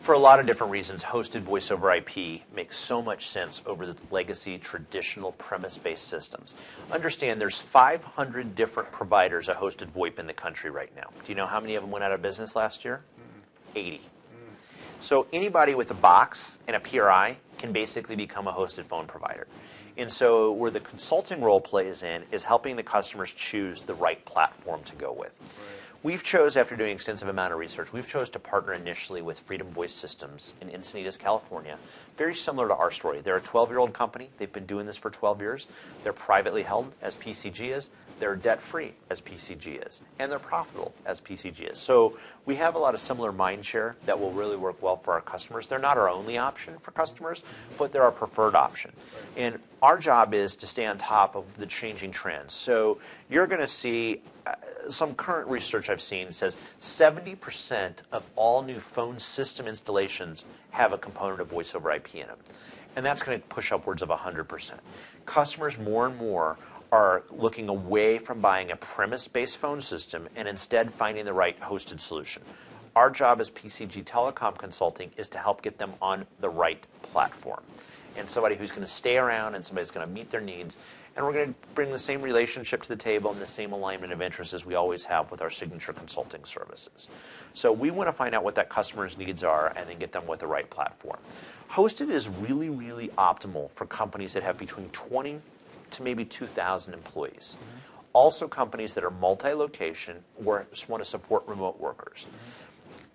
For a lot of different reasons, hosted voice over IP makes so much sense over the legacy traditional premise-based systems. Understand there's 500 different providers of hosted VoIP in the country right now. Do you know how many of them went out of business last year? 80. So anybody with a box and a PRI can basically become a hosted phone provider. And so where the consulting role plays in is helping the customers choose the right platform to go with. We've chose, after doing an extensive amount of research, we've chose to partner initially with FreedomVoice Systems in Encinitas, California. Very similar to our story. They're a 12-year-old company. They've been doing this for 12 years. They're privately held, as PCG is. They're debt-free, as PCG is. And they're profitable, as PCG is. So we have a lot of similar mind share that will really work well for our customers. They're not our only option for customers, but they're our preferred option. And our job is to stay on top of the changing trends. So you're going to see some current research I've seen says 70% of all new phone system installations have a component of voice over IP in them. And that's going to push upwards of 100%. Customers more and more are looking away from buying a premise-based phone system and instead finding the right hosted solution. Our job as PCG Telecom Consulting is to help get them on the right platform. And somebody who's going to stay around and somebody's going to meet their needs. And we're going to bring the same relationship to the table and the same alignment of interests as we always have with our signature consulting services. So we want to find out what that customer's needs are and then get them with the right platform. Hosted is really, really optimal for companies that have between 20 to maybe 2,000 employees. Also companies that are multi-location or just want to support remote workers.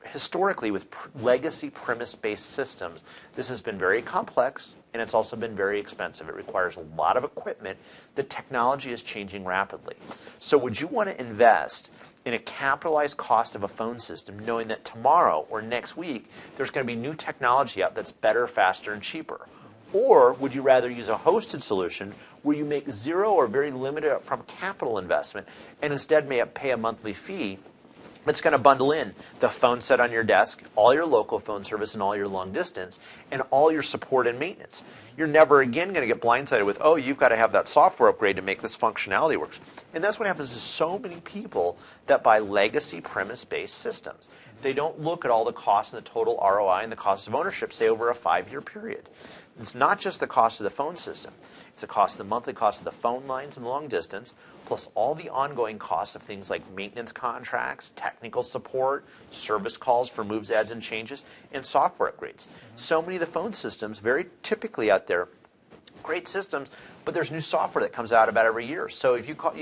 Historically, with legacy premise-based systems, this has been very complex and it's also been very expensive. It requires a lot of equipment. The technology is changing rapidly. So would you want to invest in a capitalized cost of a phone system knowing that tomorrow or next week there's going to be new technology out that's better, faster, and cheaper? Or would you rather use a hosted solution where you make zero or very limited upfront capital investment and instead may pay a monthly fee that's going to bundle in the phone set on your desk, all your local phone service and all your long distance, and all your support and maintenance? You're never again going to get blindsided with, oh, you've got to have that software upgrade to make this functionality work. And that's what happens to so many people that buy legacy premise-based systems. They don't look at all the costs and the total ROI and the cost of ownership, say, over a 5-year period. It's not just the cost of the phone system. It's the monthly cost of the phone lines and the long distance, plus all the ongoing costs of things like maintenance contracts, technical support, service calls for moves, adds, and changes, and software upgrades. So many of the phone systems, very typically out there, great systems, but there's new software that comes out about every year. So if you call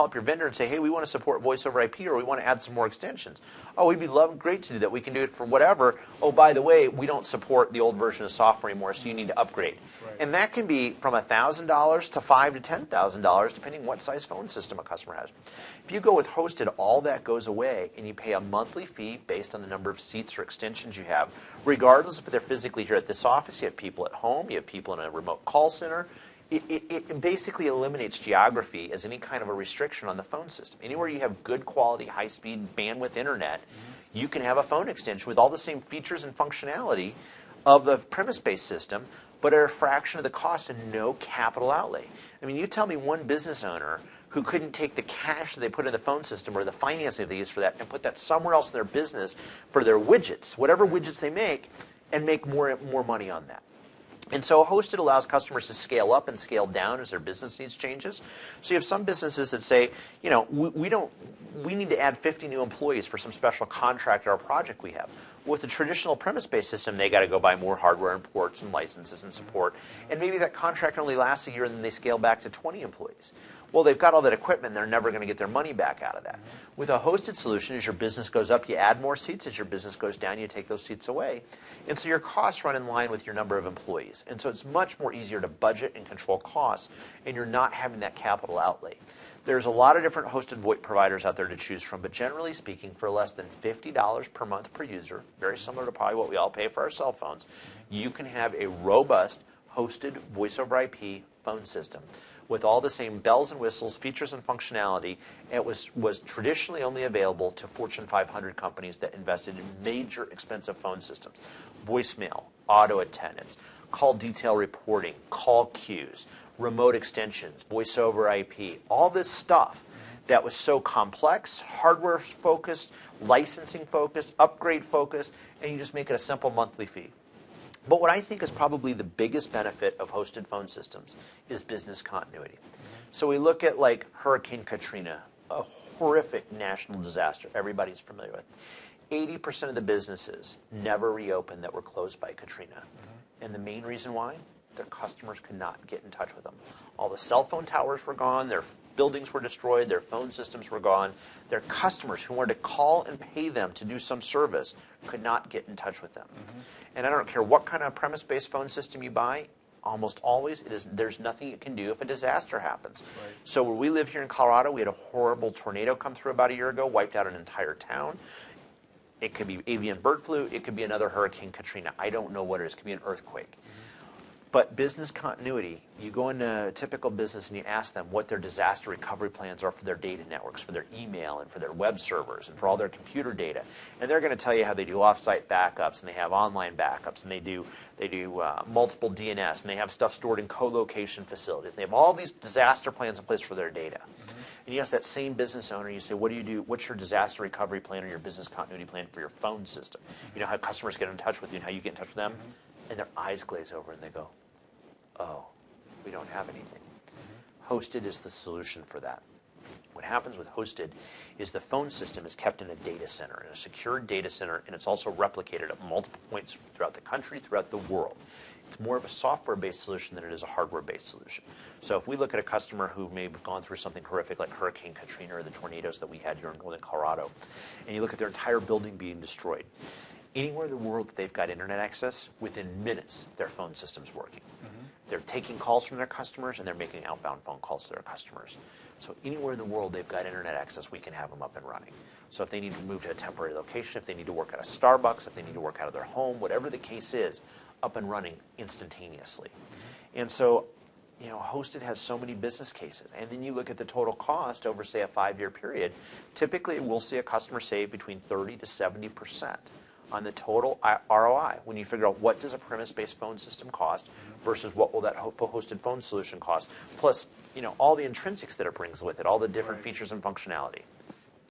up your vendor and say, hey, we want to support voice over IP or we want to add some more extensions. Oh, we'd be great to do that. We can do it for whatever. Oh, by the way, we don't support the old version of software anymore, so you need to upgrade. Right. And that can be from $1,000 to $5,000 to $10,000, depending what size phone system a customer has. If you go with hosted, all that goes away, and you pay a monthly fee based on the number of seats or extensions you have, regardless if they're physically here at this office. You have people at home. You have people in a remote call center. It basically eliminates geography as any kind of a restriction on the phone system. Anywhere you have good quality, high-speed bandwidth internet, you can have a phone extension with all the same features and functionality of the premise-based system, but at a fraction of the cost and no capital outlay. I mean, you tell me one business owner who couldn't take the cash that they put in the phone system or the financing they use for that and put that somewhere else in their business for their widgets, whatever widgets they make, and make more money on that. And so hosted allows customers to scale up and scale down as their business needs changes. So you have some businesses that say, we need to add 50 new employees for some special contract or project we have. With the traditional premise-based system, they got to go buy more hardware and ports and licenses and support. And maybe that contract only lasts a year and then they scale back to 20 employees. Well, they've got all that equipment, they're never going to get their money back out of that. With a hosted solution, as your business goes up, you add more seats. As your business goes down, you take those seats away. And so your costs run in line with your number of employees. And so it's much more easier to budget and control costs, and you're not having that capital outlay. There's a lot of different hosted VoIP providers out there to choose from, but generally speaking, for less than $50 per month per user, very similar to probably what we all pay for our cell phones, you can have a robust hosted voice over IP phone system with all the same bells and whistles, features and functionality. It was traditionally only available to Fortune 500 companies that invested in major expensive phone systems. Voicemail, auto attendance, call detail reporting, call queues, remote extensions, voice over IP, all this stuff that was so complex, hardware focused, licensing focused, upgrade focused, and you just make it a simple monthly fee. But what I think is probably the biggest benefit of hosted phone systems is business continuity. So we look at like Hurricane Katrina, a horrific national disaster everybody's familiar with. 80% of the businesses never reopened that were closed by Katrina. And the main reason why? Their customers could not get in touch with them. All the cell phone towers were gone, their buildings were destroyed, their phone systems were gone. Their customers who wanted to call and pay them to do some service could not get in touch with them. And I don't care what kind of premise-based phone system you buy, almost always there's nothing it can do if a disaster happens. Right. So where we live here in Colorado, we had a horrible tornado come through about a year ago, wiped out an entire town. It could be avian bird flu. It could be another Hurricane Katrina. I don't know what it is. It could be an earthquake. But business continuity, you go into a typical business and you ask them what their disaster recovery plans are for their data networks, for their email and for their web servers and for all their computer data. And they're going to tell you how they do offsite backups and they have online backups and they do multiple DNS and they have stuff stored in co-location facilities. They have all these disaster plans in place for their data. And you ask that same business owner, you say, what do you do? What's your disaster recovery plan or your business continuity plan for your phone system? You know how customers get in touch with you and how you get in touch with them? And their eyes glaze over and they go, oh, we don't have anything. Hosted is the solution for that. What happens with hosted is the phone system is kept in a data center, in a secure data center, and it's also replicated at multiple points throughout the country, throughout the world. It's more of a software-based solution than it is a hardware-based solution. So if we look at a customer who may have gone through something horrific like Hurricane Katrina or the tornadoes that we had here in northern Colorado, and you look at their entire building being destroyed, anywhere in the world that they've got internet access, within minutes, their phone system's working. They're taking calls from their customers, and they're making outbound phone calls to their customers. So anywhere in the world they've got internet access, we can have them up and running. So if they need to move to a temporary location, if they need to work at a Starbucks, if they need to work out of their home, whatever the case is, up and running instantaneously. And so, you know, hosted has so many business cases. And then you look at the total cost over, say, a 5-year period. Typically, we'll see a customer save between 30 to 70% on the total ROI when you figure out what does a premise-based phone system cost versus what will that hosted phone solution cost, plus, you know, all the intrinsics that it brings with it, all the different features and functionality.